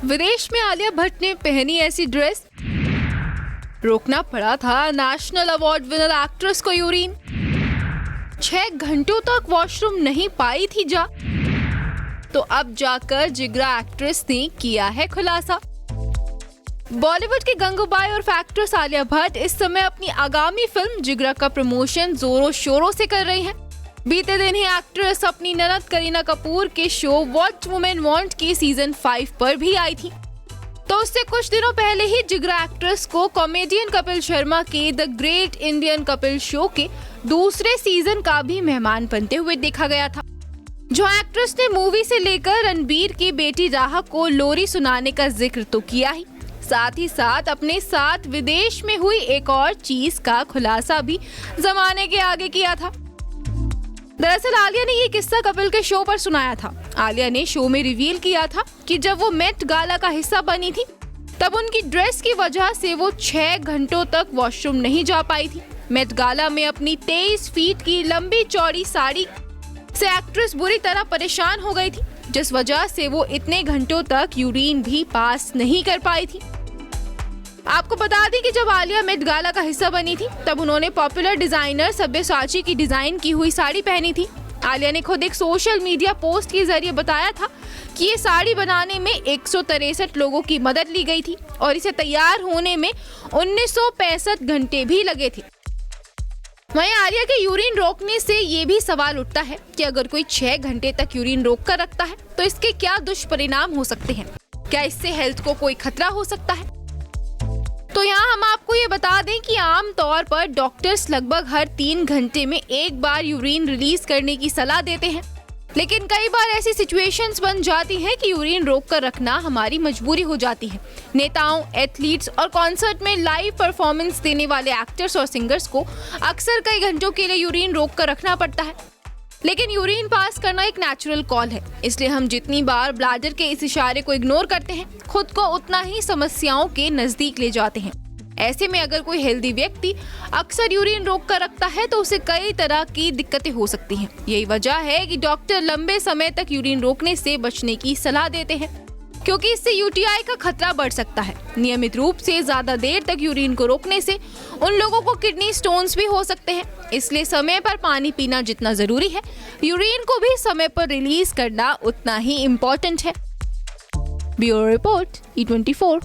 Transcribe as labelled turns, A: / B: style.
A: विदेश में आलिया भट्ट ने पहनी ऐसी ड्रेस, रोकना पड़ा था नेशनल अवार्ड विनर एक्ट्रेस को यूरिन। 6 घंटों तक वॉशरूम नहीं पाई थी जा, तो अब जाकर जिगरा एक्ट्रेस ने किया है खुलासा। बॉलीवुड की गंगूबाई और एक्ट्रेस आलिया भट्ट इस समय अपनी आगामी फिल्म जिगरा का प्रमोशन जोरों शोरों से कर रही हैं। बीते दिन ही एक्ट्रेस अपनी ननद करीना कपूर के शो व्हाट वुमेन वांट की सीजन 5 पर भी आई थी। तो उससे कुछ दिनों पहले ही जिगरा एक्ट्रेस को कॉमेडियन कपिल शर्मा के the great Indian Kapil show के दूसरे सीजन का भी मेहमान बनते हुए देखा गया था। जो एक्ट्रेस ने मूवी से लेकर रणबीर की बेटी राहा को लोरी सुनाने का जिक्र तो किया ही, साथ ही साथ अपने साथ विदेश में हुई एक और चीज का खुलासा भी जमाने के आगे किया था। दरअसल आलिया ने ये किस्सा कपिल के शो पर सुनाया था। आलिया ने शो में रिवील किया था कि जब वो मेट गाला का हिस्सा बनी थी, तब उनकी ड्रेस की वजह से वो 6 घंटों तक वॉशरूम नहीं जा पाई थी। मेट गाला में अपनी 23 फीट की लंबी चौड़ी साड़ी से एक्ट्रेस बुरी तरह परेशान हो गई थी, जिस वजह से वो इतने घंटों तक यूरिन भी पास नहीं कर पाई थी। आपको बता दें कि जब आलिया मेट गाला का हिस्सा बनी थी, तब उन्होंने पॉपुलर डिजाइनर सब्यसाची की डिजाइन की हुई साड़ी पहनी थी। आलिया ने खुद एक सोशल मीडिया पोस्ट के जरिए बताया था कि ये साड़ी बनाने में 163 लोगों की मदद ली गई थी और इसे तैयार होने में 1965 घंटे भी लगे थे। वहीं आलिया के यूरिन रोकने से ये भी सवाल उठता है कि अगर कोई 6 घंटे तक यूरिन रोक कर रखता है तो इसके क्या दुष्परिणाम हो सकते हैं। क्या इससे हेल्थ को कोई खतरा हो सकता है? तो यहाँ हम आपको ये बता दें कि आम तौर पर डॉक्टर्स लगभग हर 3 घंटे में एक बार यूरिन रिलीज करने की सलाह देते हैं, लेकिन कई बार ऐसी सिचुएशंस बन जाती हैं कि यूरिन रोक कर रखना हमारी मजबूरी हो जाती है। नेताओं, एथलीट्स और कॉन्सर्ट में लाइव परफॉर्मेंस देने वाले एक्टर्स और सिंगर्स को अक्सर कई घंटों के लिए यूरिन रोक कर रखना पड़ता है, लेकिन यूरिन पास करना एक नेचुरल कॉल है। इसलिए हम जितनी बार ब्लैडर के इस इशारे को इग्नोर करते हैं, खुद को उतना ही समस्याओं के नजदीक ले जाते हैं। ऐसे में अगर कोई हेल्दी व्यक्ति अक्सर यूरिन रोक कर रखता है तो उसे कई तरह की दिक्कतें हो सकती हैं। यही वजह है कि डॉक्टर लंबे समय तक यूरिन रोकने से बचने की सलाह देते हैं, क्योंकि इससे यूटीआई का खतरा बढ़ सकता है। नियमित रूप से ज्यादा देर तक यूरिन को रोकने से उन लोगों को किडनी स्टोन्स भी हो सकते हैं। इसलिए समय पर पानी पीना जितना जरूरी है, यूरिन को भी समय पर रिलीज करना उतना ही इम्पोर्टेंट है। Bureau report E24।